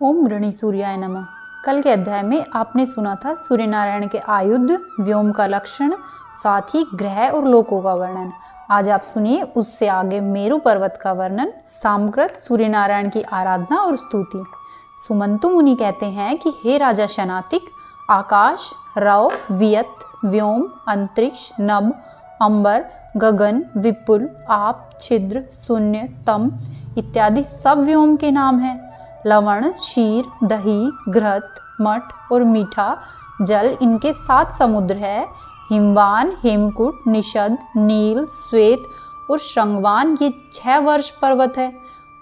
ओम गृणी सूर्याय नमः। कल के अध्याय में आपने सुना था सूर्य नारायण के आयुध, व्योम का लक्षण, साथ ही ग्रह और लोकों का वर्णन। आज आप सुनिए उससे आगे मेरु पर्वत का वर्णन, सामकृत सूर्य नारायण की आराधना और स्तुति। सुमंतु मुनि कहते हैं कि हे राजा शनातिक, आकाश, रव, वियत, व्योम, अंतरिक्ष, नभ, अंबर, गगन, विपुल, आप, छिद्र, शून्य, तम इत्यादि सब व्योम के नाम हैं। लवण, क्षीर, दही, घृत, मठ और मीठा जल इनके 7 समुद्र है। हिमवान, हेमकूट, निषद, नील, श्वेत और श्रृंगवान ये 6 वर्ष पर्वत है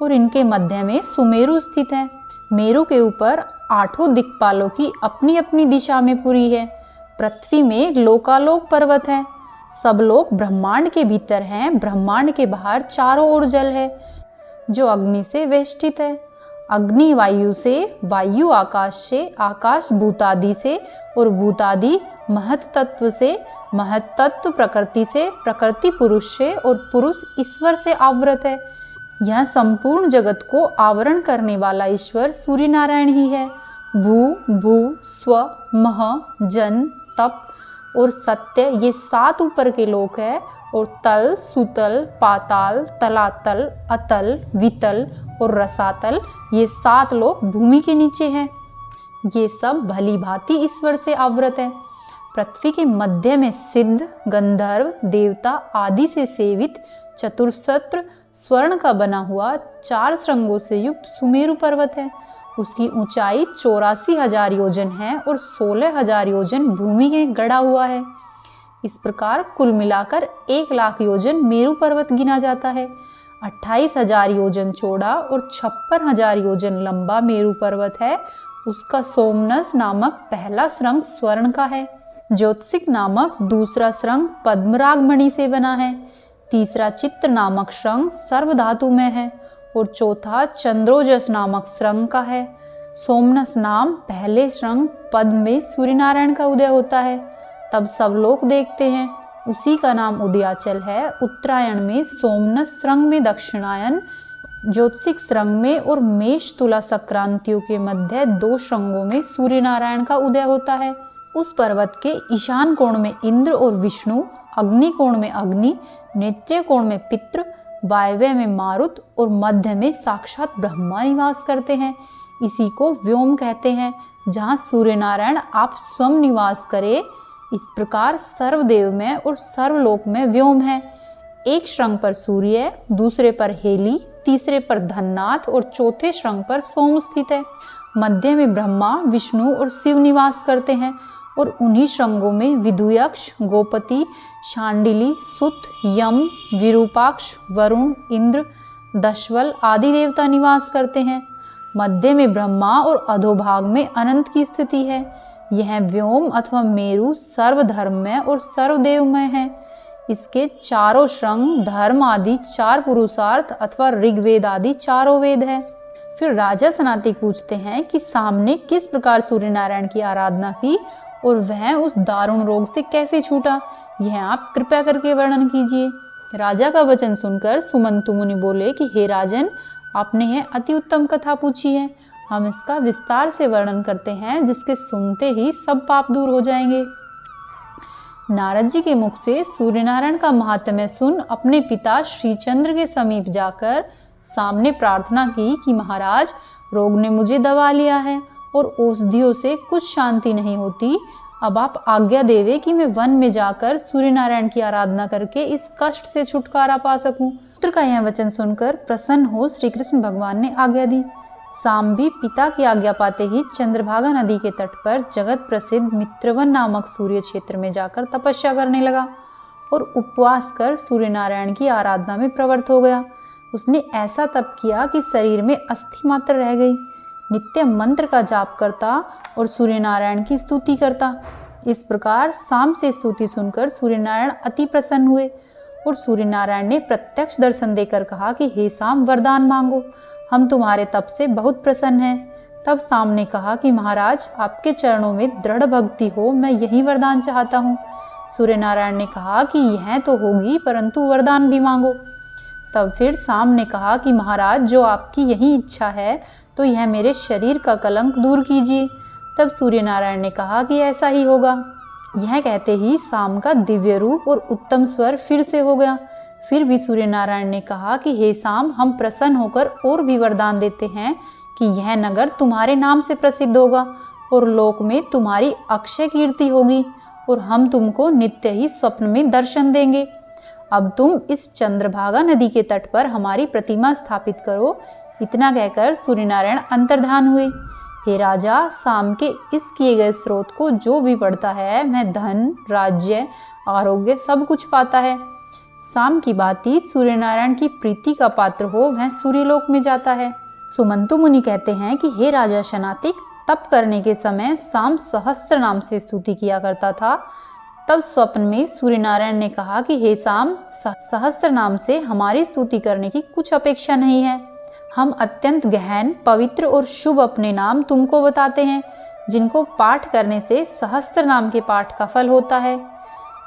और इनके मध्य में सुमेरु स्थित है। मेरु के ऊपर 8 दिक्पालों की अपनी अपनी दिशा में पुरी है। पृथ्वी में लोकालोक पर्वत है। सब लोग ब्रह्मांड के भीतर हैं। ब्रह्मांड के बाहर चारों ओर जल है जो अग्नि से वेष्टित है। अग्नि वायु से, वायु आकाश से, आकाश भूतादि से और भूतादि महत तत्व से, महत तत्व प्रकृति से, प्रकृति पुरुष से और पुरुष ईश्वर से आवृत है। यह संपूर्ण जगत को आवरण करने वाला ईश्वर सूर्य नारायण ही है। भू, भू, स्व, मह, जन, तप और सत्य ये 7 ऊपर के लोक है और तल, सुतल, पाताल, तलातल, अतल, वितल और रसातल ये 7 लोक भूमि के नीचे हैं। ये सब भली भांति ईश्वर से आवृत है। पृथ्वी के मध्य में सिद्ध, गंधर्व, देवता आदि से सेवित चतुर्सत्र स्वर्ण का बना हुआ 4 श्रृंगों से युक्त सुमेरु पर्वत है। उसकी ऊंचाई 84,000 योजन है और 16,000 योजन भूमि में गड़ा हुआ है। इस प्रकार कुल मिलाकर 1 लाख योजन मेरु पर्वत गिना जाता है। 28,000 योजन चौड़ा और 56,000 योजन लंबा मेरु पर्वत है। उसका सोमनस नामक पहला श्रृंग स्वर्ण का है। ज्योतिषिक नामक दूसरा श्रृंग पद्मराग मणि से बना है। तीसरा चित्र नामक श्रृंग सर्व धातु में है और चौथा चंद्रोजस नामक श्रृंग का है। सोमनस नाम पहले श्रृंग पद में सूर्य नारायण का उदय होता है, तब सब लोग देखते हैं। उसी का नाम उदयाचल है। उत्तरायण में सोमनस श्रृंग में दक्षिणायन, ज्योतिषिक श्रृंग में और मेष तुला संक्रांतियों के मध्य 2 श्रृंगों में सूर्य नारायण का उदय होता है। उस पर्वत के ईशान कोण में इंद्र और विष्णु, अग्नि कोण में अग्नि, नेत्य कोण में पितृ, वायव्य में मारुत और मध्य में साक्षात ब्रह्मा निवास करते हैं। इसी को व्योम कहते हैं, जहाँ सूर्य नारायण आप स्वयं निवास करे। इस प्रकार सर्वदेव में और सर्वलोक में व्योम है। एक श्रृंग पर सूर्य, दूसरे पर हेली, तीसरे पर धननाथ और चौथे श्रृंग पर सोम स्थित है। मध्य में ब्रह्मा, विष्णु और शिव निवास करते हैं और उन्हीं श्रृंगों में विदुयक्ष, गोपति, शांडिली, सुत, यम, विरूपाक्ष, वरुण, इंद्र, दशवल आदि देवता निवास करते हैं। मध्य में ब्रह्मा और अधोभाग में अनंत की स्थिति है। यह व्योम अथवा मेरु सर्वधर्ममय और सर्वदेवमय है। इसके चारों श्रृंग धर्म आदि 4 पुरुषार्थ अथवा ऋग्वेद आदि 4 वेद है। फिर राजा सनातिक पूछते हैं कि सामने किस प्रकार सूर्य नारायण की आराधना की और वह उस दारुण रोग से कैसे छूटा, यह आप कृपया करके वर्णन कीजिए। राजा का वचन सुनकर सुमंतु मुनि बोले कि हे राजन, आपने यह अति उत्तम कथा पूछी है। हम इसका विस्तार से वर्णन करते हैं, जिसके सुनते ही सब पाप दूर हो जाएंगे। नारद जी के मुख से सूर्य नारायण का महात्म्य सुन अपने पिता श्रीचंद्र के समीप जाकर सामने प्रार्थना की कि महाराज, रोग ने मुझे दबा लिया है और औषधियों से कुछ शांति नहीं होती। अब आप आज्ञा देवे कि मैं वन में जाकर सूर्य नारायण की आराधना करके इस कष्ट से छुटकारा पा सकूं। पुत्र का यह वचन सुनकर प्रसन्न हो श्री कृष्ण भगवान ने आज्ञा दी। शाम भी पिता की आज्ञा पाते ही चंद्रभागा नदी के तट पर जगत प्रसिद्ध मित्रवन नामक सूर्य क्षेत्र में जाकर तपस्या करने लगा और उपवास कर सूर्य नारायण की आराधना में प्रवृत्त हो गया। उसने ऐसा तप किया कि शरीर में अस्थि मात्र रह गई। नित्य मंत्र का जाप करता और सूर्य नारायण की स्तुति करता। इस प्रकार शाम से स्तुति सुनकर सूर्य नारायण अति प्रसन्न हुए और सूर्य नारायण ने प्रत्यक्ष दर्शन देकर कहा कि हे शाम, वरदान मांगो, हम तुम्हारे तप से बहुत प्रसन्न हैं। तब शाम ने कहा कि महाराज, आपके चरणों में दृढ़ भक्ति हो, मैं यही वरदान चाहता हूँ। सूर्य नारायण ने कहा कि यह तो होगी, परंतु वरदान भी मांगो। तब फिर शाम ने कहा कि महाराज, जो आपकी यही इच्छा है, तो यह मेरे शरीर का कलंक दूर कीजिए। तब सूर्य नारायण ने कहा कि ऐसा ही होगा। यह कहते ही शाम का दिव्य रूप और उत्तम स्वर फिर से हो गया। फिर भी सूर्य नारायण ने कहा कि हे शाम, हम प्रसन्न होकर और भी वरदान देते हैं कि यह नगर तुम्हारे नाम से प्रसिद्ध होगा और लोक में तुम्हारी अक्षय कीर्ति होगी और हम तुमको नित्य ही स्वप्न में दर्शन देंगे। अब तुम इस चंद्रभागा नदी के तट पर हमारी प्रतिमा स्थापित करो। इतना कहकर सूर्यनारायण अंतर्धान हुए। हे राजा, शाम के इस किए गए स्रोत को जो भी पढ़ता है वह धन, राज्य, आरोग्य सब कुछ पाता है। शाम की भांति सूर्यनारायण की प्रीति का पात्र हो वह सूर्यलोक में जाता है। सुमंतु मुनि कहते हैं कि हे राजा शनातिक, तप करने के समय शाम सहस्त्र नाम से स्तुति किया करता था। तब स्वप्न में सूर्यनारायण ने कहा कि हे शाम, सहस्त्र नाम से हमारी स्तुति करने की कुछ अपेक्षा नहीं है। हम अत्यंत गहन, पवित्र और शुभ अपने नाम तुमको बताते हैं, जिनको पाठ करने से सहस्त्र नाम के पाठ का फल होता है।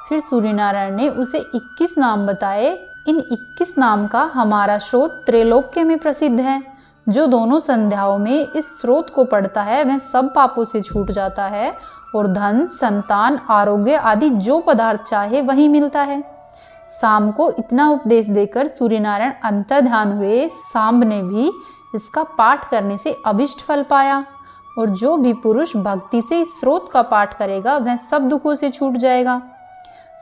फिर सूर्यनारायण ने उसे 21 नाम बताए। इन 21 नाम का हमारा स्रोत त्रैलोक्य में प्रसिद्ध है। जो दोनों संध्याओं में इस स्रोत को पढ़ता है वह सब पापों से छूट जाता है और धन, संतान, आरोग्य आदि जो पदार्थ चाहे वही मिलता है। शाम को इतना उपदेश देकर सूर्यनारायण अंतर्ध्यान हुए। शाम ने भी इसका पाठ करने से अभिष्ट फल पाया और जो भी पुरुष भक्ति से इस स्रोत का पाठ करेगा वह सब दुखों से छूट जाएगा।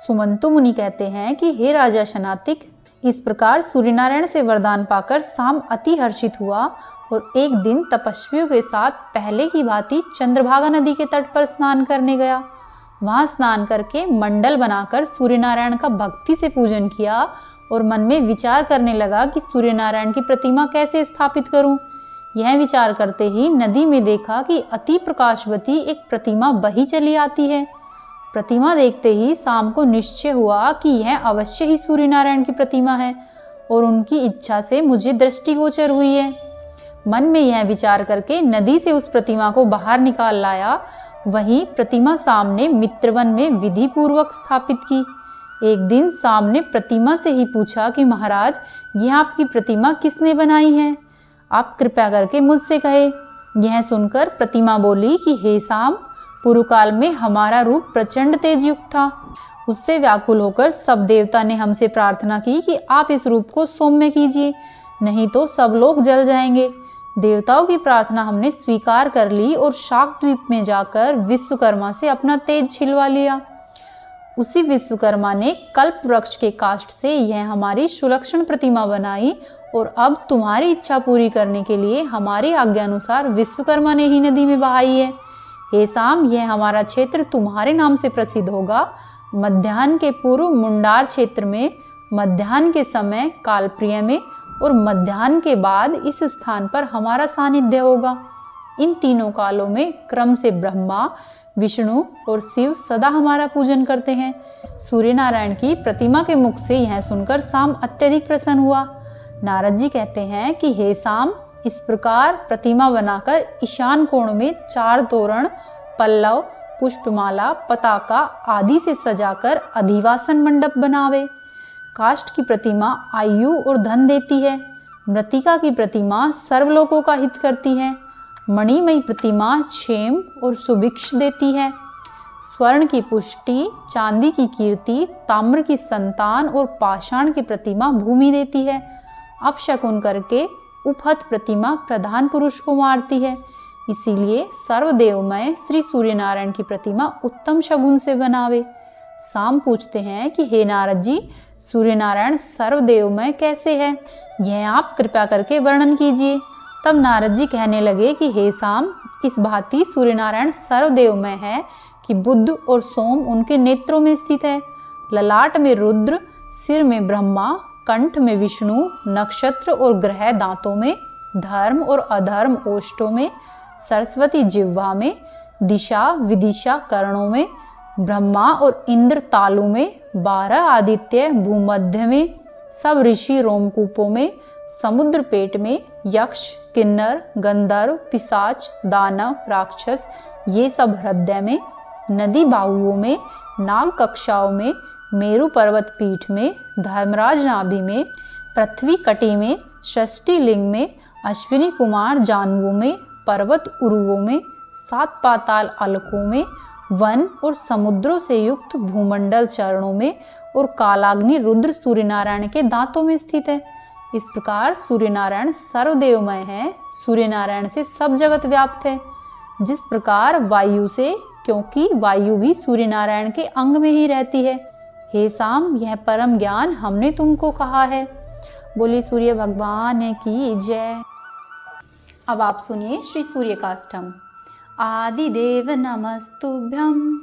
सुमंतु मुनि कहते हैं कि हे राजा शनातिक, इस प्रकार सूर्यनारायण से वरदान पाकर शाम अति हर्षित हुआ और एक दिन तपस्वियों के साथ पहले की भांति चंद्रभागा नदी के तट पर स्नान करने गया। वहां स्नान करके मंडल बनाकर सूर्यनारायण का भक्ति से पूजन किया और मन में विचार करने लगा कि सूर्यनारायण की प्रतिमा कैसे स्थापित करूं। यह विचार करते ही नदी में देखा कि अति प्रकाशवती एक प्रतिमा बही चली आती है। प्रतिमा देखते ही शाम को निश्चय हुआ कि यह अवश्य ही सूर्यनारायण की प्रतिमा है और उनकी इच्छा से मुझे दृष्टिगोचर हुई है। मन में यह विचार करके नदी से उस प्रतिमा को बाहर निकाल लाया। वहीं प्रतिमा शाम ने मित्रवन में विधि पूर्वक स्थापित की। एक दिन शाम ने प्रतिमा से ही पूछा कि महाराज, यह आपकी प्रतिमा किसने बनाई है? आप कृपा करके मुझसे कहे। यह सुनकर प्रतिमा बोली कि हे शाम, पूर्व काल में हमारा रूप प्रचंड तेज युक्त था। उससे व्याकुल होकर सब देवता ने हमसे प्रार्थना की कि आप इस रूप को सौम्य कीजिए, नहीं तो सब लोग जल जाएंगे। देवताओं की प्रार्थना हमने स्वीकार कर ली और शाकद्वीप में जाकर विश्वकर्मा से अपना तेज छिलवा लिया। उसी विश्वकर्मा ने कल्प वृक्ष के काष्ठ से यह हमारी सुलक्षण प्रतिमा बनाई और अब तुम्हारी इच्छा पूरी करने के लिए हमारी आज्ञा अनुसार विश्वकर्मा ने ही नदी में बहाई है। हे शाम, यह हमारा क्षेत्र तुम्हारे नाम से प्रसिद्ध होगा। मध्याह्न के पूर्व मुंडार क्षेत्र में, मध्याह्न के समय कालप्रिय में और मध्याह्न के बाद इस स्थान पर हमारा सानिध्य होगा। इन तीनों कालों में क्रम से ब्रह्मा, विष्णु और शिव सदा हमारा पूजन करते हैं। सूर्यनारायण की प्रतिमा के मुख से यह सुनकर शाम अत्यधिक प्रसन्न हुआ। नारद जी कहते हैं कि हे शाम, इस प्रकार प्रतिमा बनाकर ईशान कोण में 4 तोरण, पल्लव, पुष्पमाला, पताका आदि से सजाकर अधिवासन मंडप बनावे। काष्ठ की प्रतिमा आयु और धन देती है। मृतिका की प्रतिमा सर्वलोकों का हित करती है। मणिमयी प्रतिमा क्षेम और सुभिक्ष देती है। स्वर्ण की पुष्टि, चांदी की कीर्ति, ताम्र की संतान और पाषाण की प्रतिमा भूमि देती है। अपशकुन करके उपहत प्रतिमा प्रधान पुरुष को मारती है। इसीलिए सर्वदेवमय श्री सूर्यनारायण की प्रतिमा उत्तम शगुन से बनावे। शाम पूछते हैं कि हे नारद जी, सूर्यनारायण सर्वदेवमय कैसे है? यह आप कृपा करके वर्णन कीजिए। तब नारद जी कहने लगे कि हे शाम, इस भांति सूर्यनारायण सर्वदेवमय है कि बुध और सोम उनके नेत्रों में स्थित है। ललाट में रुद्र, सिर में ब्रह्मा, कंठ में विष्णु, नक्षत्र और ग्रह दांतों में, धर्म और अधर्म ओष्ठों में, सरस्वती जिह्वा में, दिशा विदिशा कर्णों में, ब्रह्मा और इंद्र तालु में, 12 आदित्य भूमध्य में, सब ऋषि रोमकूपों में, समुद्र पेट में, यक्ष, किन्नर, गंधर्व, पिशाच, दानव, राक्षस ये सब हृदय में, नदी बाहुओं में, नाग कक्षाओं में, मेरु पर्वत पीठ में, धर्मराज नाभि में, पृथ्वी कटी में, षष्ठी लिंग में, अश्विनी कुमार जानुओं में, पर्वत उरुओं में, 7 पाताल अलकों में, वन और समुद्रों से युक्त भूमंडल चरणों में और कालाग्नि रुद्र सूर्यनारायण के दांतों में स्थित है। इस प्रकार सूर्यनारायण सर्वदेवमय है, सूर्यनारायण से सब जगत व्याप्त है। जिस प्रकार वायु से, क्योंकि वायु भी सूर्यनारायण के अंग में ही रहती है। हे शाम, यह परम ज्ञान हमने तुमको कहा है। बोली सूर्य भगवान की जय। अब आप सुनिए श्री सूर्य काष्ठम। आदिदेव नमस्तुभ्यं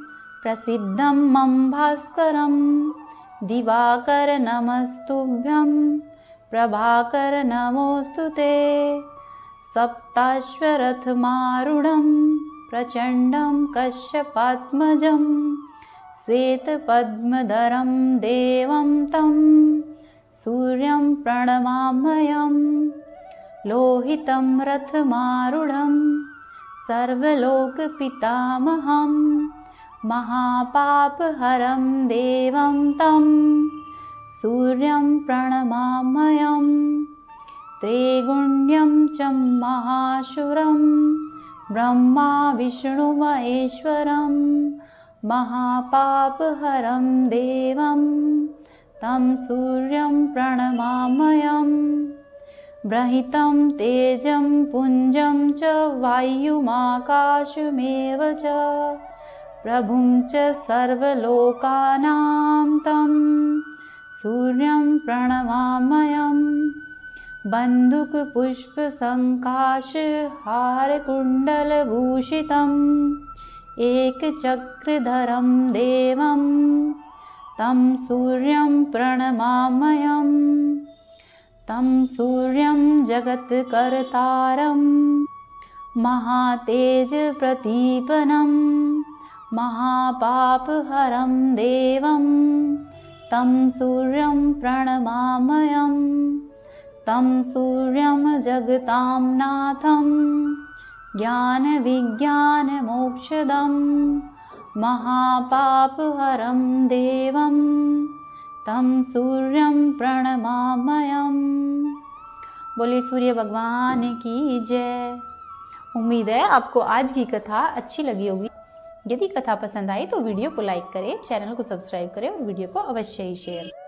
प्रसिद्धं मम भास्करं, दिवाकर नमस्तुभ्यं प्रभाकर नमोस्तुते, सप्ताश्वरथमारूढं प्रचण्डं कश्यपात्मजं, श्वेतपद्मधरं देवं तं सूर्यं प्रणमाम्यहम्। लोहितं रथमारूढं सर्वलोकपितामहं, महापापहरं देवं तं सूर्यं प्रणमाम्यहम्। त्रैगुण्यं च महाशूरं ब्रह्मा विष्णुमहेश्वरं, महापापहरं देवं तं सूर्यं प्रणमाम्यहम्। बृहितं तेजं पुञ्जं च वायुमाकाशमेव च, प्रभुं च सर्वलोकानां तं सूर्यं प्रणमाम्यहम्। बन्धुकपुष्पसङ्काशहारकुण्डलभूषितम् एकचक्रधरं देवं तं सूर्यं प्रणमाम्यहम्। तं सूर्यं जगत्कर्तारं महातेजप्रतीपनं, महापापहरं देवं तं सूर्यं प्रणमाम्यहम्। तं सूर्यं जगतां नाथं ज्ञानविज्ञानमोक्षदं, महापापहरं देवं तं सूर्यं प्रणमाम्यहम्। बोले सूर्य भगवान की जय। उम्मीद है आपको आज की कथा अच्छी लगी होगी। यदि कथा पसंद आई तो वीडियो को लाइक करें, चैनल को सब्सक्राइब करें और वीडियो को अवश्य ही शेयर